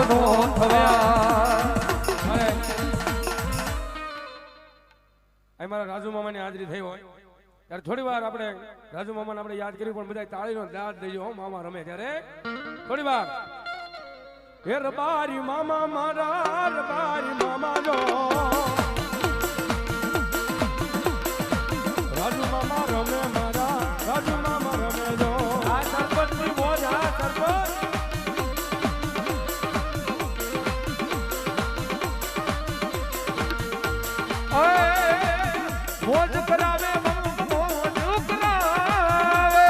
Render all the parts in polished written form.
નો થવા મારા રાજુ મામાની હાજરી થઈ હોય ત્યારે થોડી વાર આપણે રાજુ મામાને આપણે યાદ કર્યું પણ બધા તાળીનો દાદ દઈજો મામા રમે ત્યારે થોડી વાર હે રબારી મામા મારા રબારી મામા જો રાજુ મામા રમે મારા રાજુ મામા રમે જો આ સરપંચની મોજ આ સરપંચ મોજ કરાવે મોજ કરાવે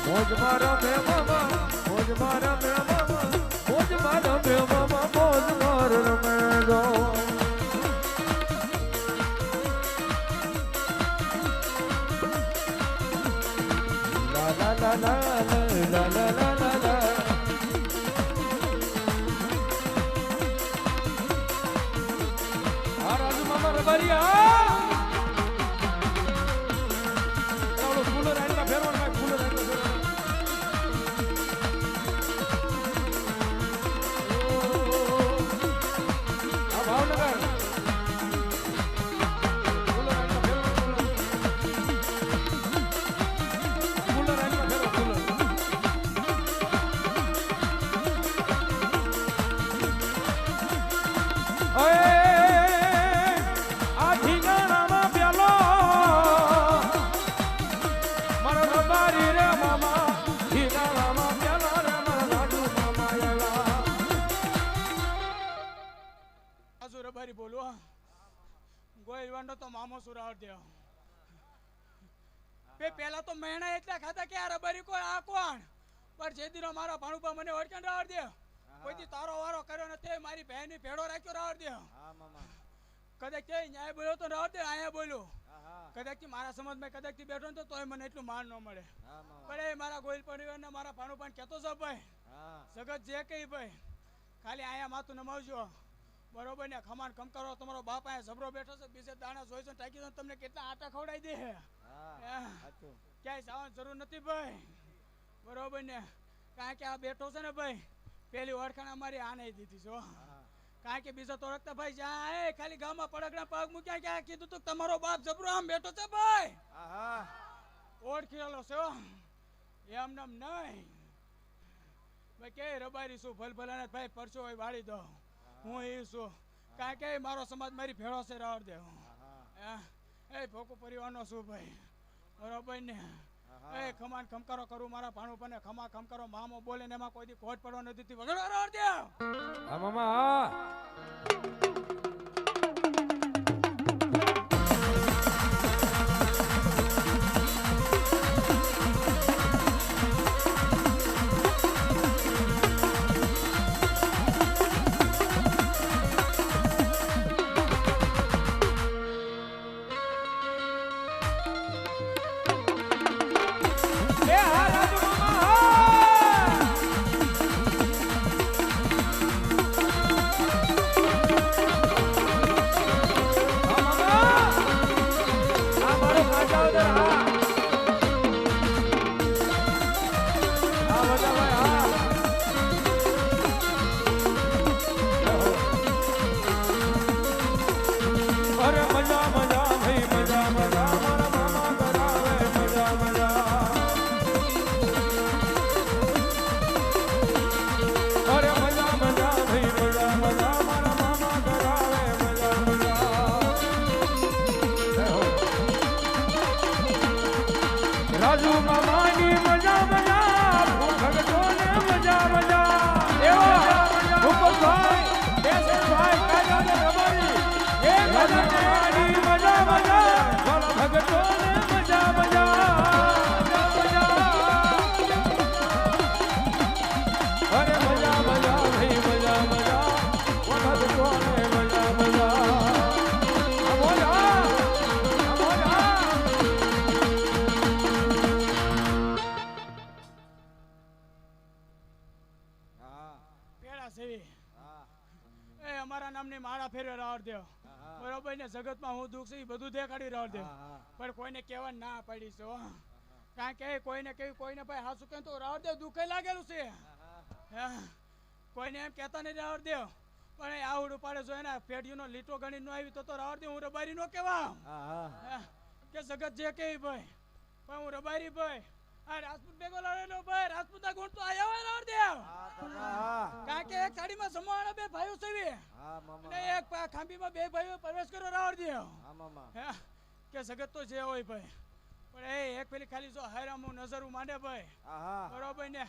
મોજ મારા મે મામા મોજ મારા મે મામા મોજ મારા મે મામા મોજ માર રમે ગો લા લા લા લા લા લા લા લા તો મામો સુરાવર દેવ પેલા તો મહેણા એટલા ખાતા કે આ રબારી કોઈ આ કોણ પણ જે દીનો મારા ભાણુપા મને ઓળખાણ રાવર દેવ કોઈથી તારો વારો કર્યો નથી મારી બહેનની ભેડો રાખ્યો રાવર દેવ કદાચ કે ન્યાય બોલ્યો તો રાવર દેવ અહીંયા બોલ્યો કદાચ થી મારા સમાજમાં કદાચ થી બેઠો ને તોય મને એટલું માન ન મળે પણ એ મારા ગોયલ પરિવારને મારા ભાણુપાને કહેતો છો ભાઈ જગત જે કઈ ભાઈ ખાલી અહીંયા માથું નમાવજો બરોબર ને ખમાન કમ કરો તમારો બાપ અહીંયા જબરો બેઠો છે બીજે દાણા જોઈ છે ટાકી તમને કેટલા આટા ખવડાવી દે ક્યાંય જવાની જરૂર નથી ભાઈ બરોબર ને કારણ કે આ બેઠો છે ને ભાઈ પેલી ઓળખાણ અમારી આને દીધી છો કારણ કે બીજા તો ઓળખતા ભાઈ જ્યાં ખાલી ગામમાં પડકડા પગ મૂક્યા ક્યાં કીધું તું તમારો બાપ જબરો આમ બેઠો છે ભાઈ ઓળખેલો છે એમ નામ નહીં ભાઈ કે રબારી શું ભલભલાને ભાઈ પરચો હોય વાળી દો હું એ છું કારણ કે મારો સમાજ મારી ભેળો છે રાવર દેવ એ ભોકુ પરિવારનો છું ભાઈ બરોબર ને એ ખમાન ખમકારો કરું મારા ભાણું પણ ખમા ખમકારો મામો બોલે ને એમાં કોઈ દી કોટ પડવા નથી વગર રાવર દેવ હા મામા રાજુ મામાની મજા મજા ભગતો ને મજા મજા એવા ભૂપતભાઈ કેશરભાઈ કાજાને રબારી એ મજાની મજા મજા ભગતો ને મજા મજા અરે મજા મજા ભાઈ મજા મજા ભગતો ને મજા મજા અમારા નામની માળા ફેરવે રાવર દેવ બરોબર ને જગતમાં હું દુઃખ છે એ બધું દેખાડી રાવર દેવ પણ કોઈને કહેવા ના પાડી છો કારણ કે કોઈને કેવી કોઈને ભાઈ હાસુ કેમ તો રાવર દેવ દુખે લાગેલું છે હા. કોઈને એમ કહેતા નહીં રાવર દેવ પણ એ આવડું પાડે જો એના પેઢીનો લીટો ગણી ન આવી તો રાવર દેવ હું રબારી નો કહેવા કે જગત જે કે ભાઈ પણ હું રબારી ભાઈ આ રાજપૂત ભેગો લડેલો ભાઈ રાજપૂતના ગુણ તો આયા હોય રાવર દેવ કારણ કે એક સાડીમાં જમવાના બે ભાઈઓ છે અને એક ખાંભીમાં બે ભાઈઓ પ્રવેશ કર્યો રાવર દેવ કે જગત તો જે હોય ભાઈ પણ એ એક પેલી ખાલી જો હાયરામું નજરું માંડે ભાઈ બરોબર ને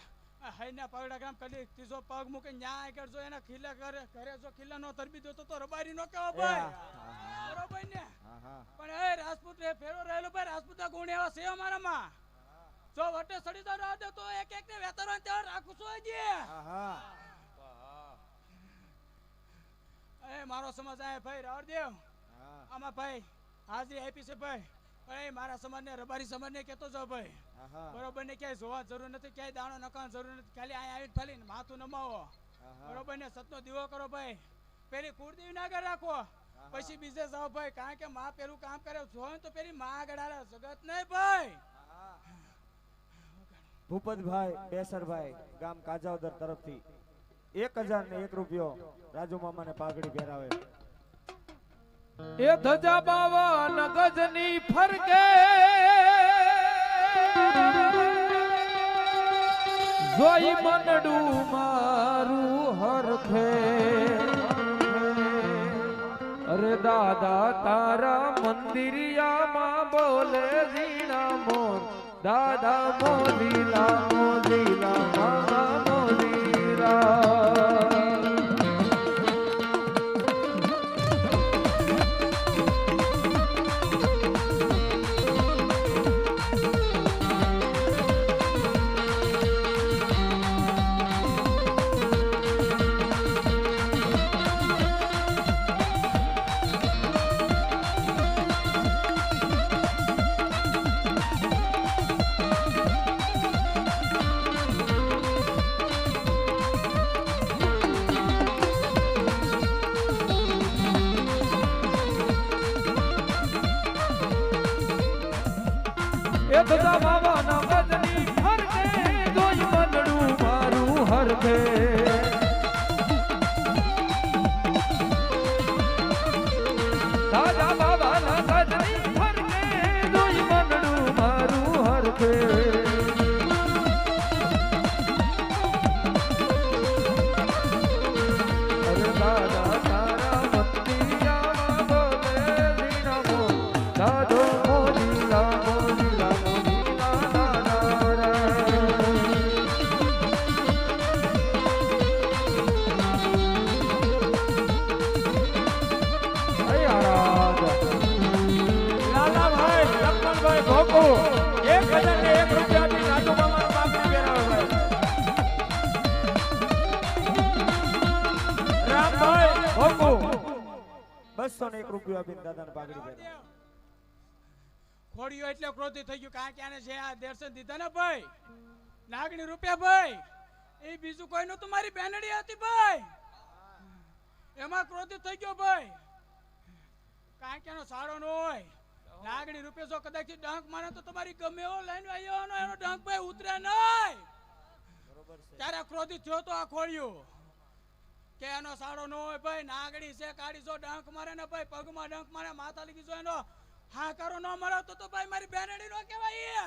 હાઈના પગડા કામ કરી ત્રીજો પગ મૂકે ન્યાય કરજો એના ખીલા કરે ઘરે જો ખીલા નો તરબી દો તો રબારી નો કહેવા ભાઈ બરોબર ને પણ એ રાજપૂત રે ફેરો રહેલો ભાઈ રાજપૂતના ગુણ એવા છે અમારામાં જો વટે સડી તો રાહ દે તો એક એક ને વેતરવાન ત્યાં રાખું છું હજી એ મારો સમાજ આય ભાઈ રાવર દેવ આમાં ભાઈ હાજરી આપી છે ભાઈ પણ એ મારા સમાજને રબારી સમાજને કહેતો જાવ ભાઈ બરોબર ને ક્યાંય જોવા જરૂર નથી ક્યાંય દાણો નખાવાની જરૂર નથી ખાલી અહીંયા આવીને ખાલી માથું નમાવો બરોબર ને સતનો દીવો કરો ભાઈ પેલી કુળદેવી ના આગળ રાખો પછી બીજે જાઓ ભાઈ કારણ કે માં પેલું કામ કરે જોયું તો પેલી માં આગળ હાલે જગત નહીં ભાઈ ભૂપતભાઈ બેસરભાઈ ગામ કાજાવદર તરફથી 1001 રૂપિયો રાજુ મામાને પાઘડી પહેરાવે. એ ધજા બાવન ગજની ફરકે જોઈ મનડું મારું હરખે અરે દાદા તારા મંદિરિયામાં બોલે ઝીણા મોર દાદા મોદીલા મોદીલા મામા મોદીરા ધજા બાવાના ગજની ફરકે જોઈ મનડું મારું હરખે ધજા બાવાના ગજની ફરકે જોઈ મનડું મારું હરખે અરે દાદા તારા મંદિરિયામાં બોલે ઝીણા મોર દાદો મોદીલા રૂપિયો આપીને દાદાને પાઘડી પહેરાવે. ખોડિયો એટલે ક્રોધી થઈ ગયું કારણ કે આને જે આ દર્શન દીધા ને ભાઈ નાગણી રૂપિયા ભાઈ એ બીજું કોઈ નતું મારી બેનડી હતી ભાઈ એમાં ક્રોધિત થઈ ગયો ભાઈ કારણ કે એનો સારો ન હોય નાગણી રૂપિયા જો કદાચ ડંક મારે તો તમારી ગમે એવો લાઈન આવ્યો એનો ડંક ભાઈ ઉતરે નહીં ત્યારે ક્રોધિત થયો તો આ ખોડિયો કે એનો સારો ન હોય ભાઈ નાગડી છે કાઢી જો ડંક મારે ને ભાઈ પગમાં ડંક મારે માથા લીધી જો એનો હા કરો ન મળે તો ભાઈ મારી બેનડી નો કહેવાય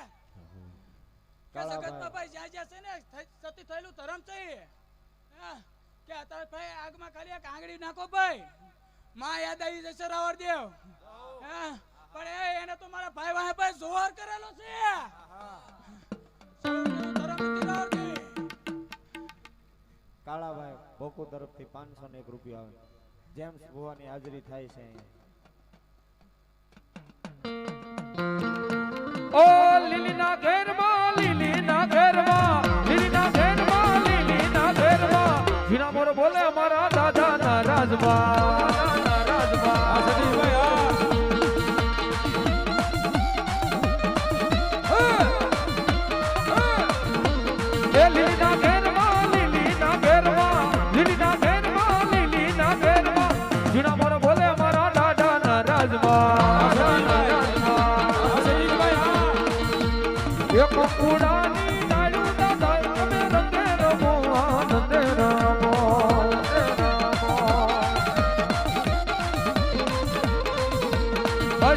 કે જગતમાં ભાઈ જ્યાં જ્યાં છે ને સતી થયેલું ધર્મ છે કે અત્યારે ભાઈ આગમાં ખાલી એક આંગળી નાખો ભાઈ માં યાદ આવી જશે રાવર દેવ પણ એને તો મારા ભાઈ વાહે ભાઈ જોર કરેલો છે કાળાભાઈ ભોકુ તરફથી 501 રૂપિયા આવે. જેમ્સ ભુવાની હાજરી થાય છે. ઓ લીલીના ઘેરમાં લીલીના ઘેરમાં લીલીના ઘેરમાં લીલીના ઘેરમાં જીના મોર બોલે અમારા દાદાના રાજમાં રાજમાં સદી ભાઈ એ લીલીના ઘેરમાં લીલીના ઘેરમાં લીલીના ઘેરમાં લીલીના ઘેરમાં જીના મોર બોલે અમારા દાદાના રાજમાં એક કુડાની ડાળું દાદા તમે રંગે રમો આનંદે રમો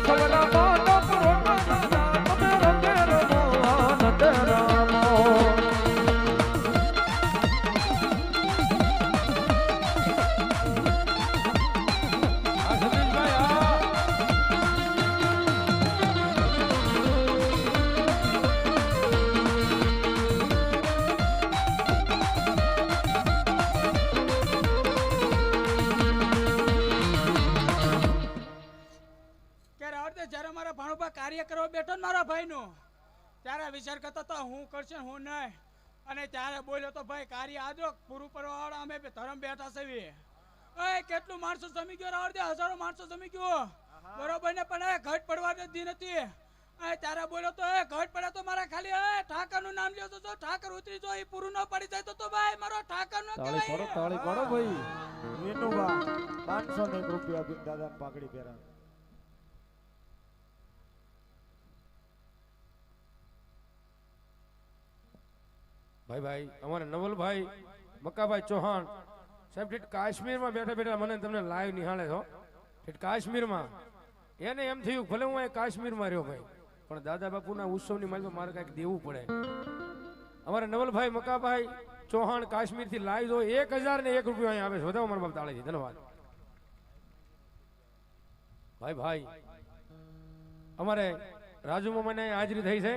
સવરા માતા પુરોના દાદા તમે રંગે રમો આનંદે રમો જ્યારે મારા ભાણુભા કાર્ય કરવા બેઠો ને મારા ભાઈનો ત્યારે વિચાર કરતો હતો હું કરશે ને હું નહીં અને ત્યારે બોલ્યો તો ભાઈ કાર્ય આજો પૂરું કરવા વાળા અમે ધર્મ બેઠા છે એ કેટલું માણસો જમી ગયો રાવણ દે હજારો માણસો જમી ગયો બરોબર ને પણ એ ઘટ પડવા દેતી નથી ત્યારે બોલ્યો તો એ ઘટ પડે તો મારા ખાલી ઠાકર નું નામ લ્યો તો ઠાકર ઉતરી જો એ પૂરું ન પડી જાય તો ભાઈ મારો ઠાકર નો કહેવાય તાળી પાડો ભાઈ વિનુબા 501 રૂપિયા આપીને દાદાને પાઘડી પહેરાવે. ભાઈ ભાઈ અમારે નવલભાઈ મક્કાભાઈ ચૌહાણ સાહેબ ઠીક કાશ્મીરમાં બેઠા બેઠા મને તમને લાઈવ નિહાળે છો ઠીક કાશ્મીરમાં એને એમ થયું ભલે હું અહીં કાશ્મીરમાં રહ્યો ભાઈ પણ દાદા બાપુના ઉત્સવની માલમાં મારે કાંઈક દેવું પડે અમારે નવલભાઈ મક્કાભાઈ ચૌહાણ કાશ્મીરથી લાઈવ જો 1001 રૂપિયા અહીં આવે છે વધાવો મારા બાપ તાળીથી ધન્યવાદ ભાઈ ભાઈ અમારે રાજુ મામાને હાજરી થઈ છે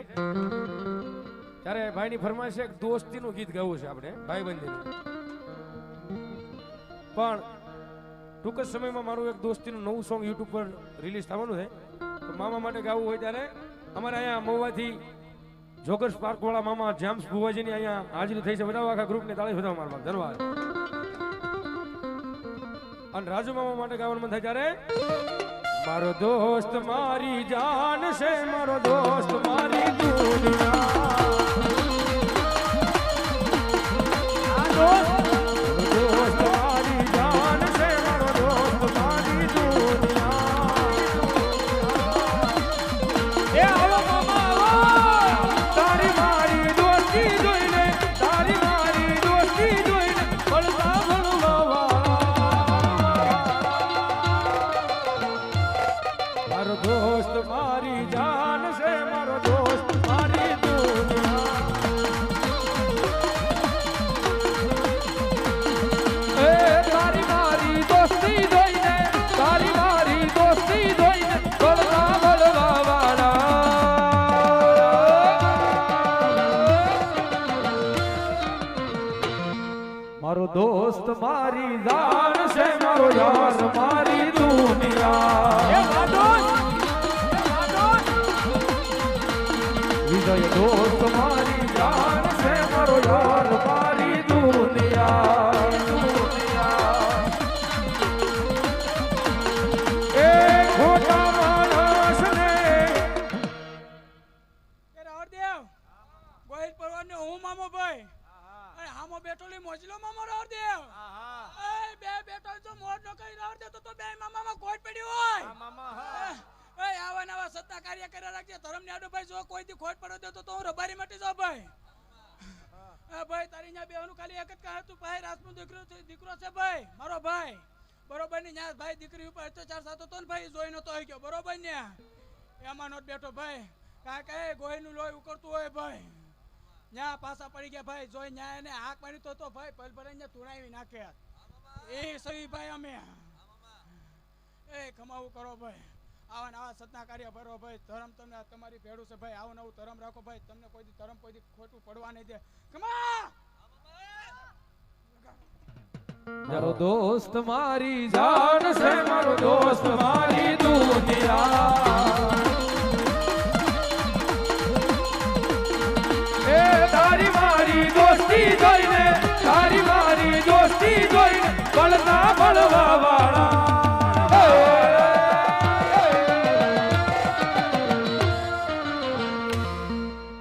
ત્યારે ભાઈની ફરમાઈશ એક દોસ્તીનું ગીત ગાવું છે આપણે ભાઈબંધીનું પણ ટૂંક જ સમયમાં મારું એક દોસ્તીનું નવું સોંગ યુટ્યુબ પર રિલીઝ થવાનું છે તો મામા માટે ગાવું હોય ત્યારે અમારે અહીંયા મહુવાથી જોગર્સ પાર્કવાળા મામા જેમ્સ ભુવાજીની અહીંયા હાજરી થઈ છે બધા આખા ગ્રુપને તાળી વધાવો મારા બાપ ધન્યવાદ અને રાજુ મામા માટે ગાવાનું મન થાય ત્યારે મારો દોસ્ત મારી જાન છે મારો દોસ્ત મારી દુનિયા दोस्त मारी जान से मारो दोस्त मारी दुनिया ए आओ मामा आओ तारी मारी दोस्ती જોઈને તારી મારી દોસ્તી જોઈને ભળતા ભળવા મારો દોસ્ત મારી જાન છે મારો દોસ્ત મારી દુનિયા મારો દોસ્ત મારી જાન છે મારો યાર મારી દુનિયા વિજય દોસ્ત મારી જાન છે મારો યાર મારી દુનિયા એ ખોટા માણસને રાવણદેવ ગોહિલ પરવાને હું મામો ભાઈ હામો બેઠોલી મોજલો મામો રાવણદેવ એ બે બેઠો જો મોજ ન કરી રાવણદેવ તો બે મામામાં કોટ પડી હોય એ આવા નવા સત્તા કાર્ય કર્યા રાખજે ધરમ ને આડો ભાઈ જો કોઈ દી ખોટ પડો દે તો હું રબારી માટે જાવ ભાઈ ભાઈ તારી ન્યા બેવાનું ખાલી એક જ કહે તું ભાઈ રાજપૂત દીકરો છે ભાઈ મારો ભાઈ બરોબર ને ન્યા ભાઈ દીકરી ઉપર અત્યાચાર થતો તો ને ભાઈ જોઈ નતો આવી ગયો બરોબર ને એમાં નોટ બેઠો ભાઈ કારણ કે ગોહીનું લોહી ઉકળતું હોય ભાઈ ન્યા પાછા પડી ગયા ભાઈ જોઈ ન્યા એને હાક મારી તો ભાઈ પલ ભરાઈ ને તુણાવી નાખે એ સહી ભાઈ અમે એ કમાવું કરો ભાઈ આવા નવા સતના કાર્ય ભરો ભાઈ ધર્મ તમને તમારી ભેડું છે ભાઈ આવું નવું ધર્મ રાખો ભાઈ તમને કોઈ દી ધર્મ કોઈ દી ખોટું પડવા નહીં દે કમા મારો દોસ્ત મારી જાન છે મારો દોસ્ત મારી દુનિયા એ તારી મારી દોસ્તી જોઈને તારી મારી દોસ્તી જોઈને બળતા બળવા વાળા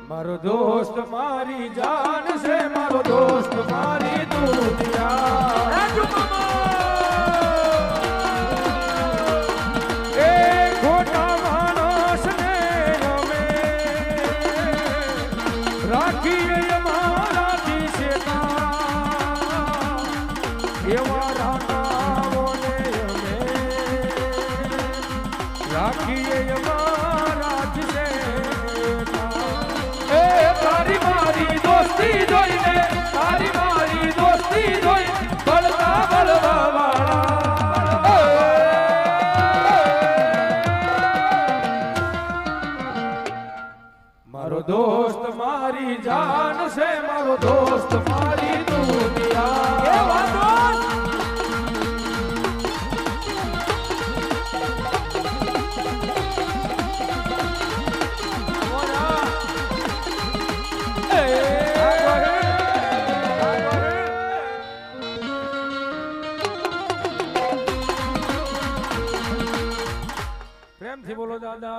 મારો દોસ્ત મારી જાન છે મારો દોસ્ત મારી દુનિયા રાજુ મામા એ ખોટા માણસને અમે રાખીએ અમારાથી શેતા એવા રાણાઓને અમે રાખીએ અમારાથી શેતા એ તારી મારી દોસ્તી જોઈને તારી મારી દોસ્તી જોઈ બળતા બળવા વાળા મારો દોસ્ત મારી જાન છે મારો દોસ્ત મારી દુનિયા એવા દોસ્ત પ્રેમથી બોલો દાદા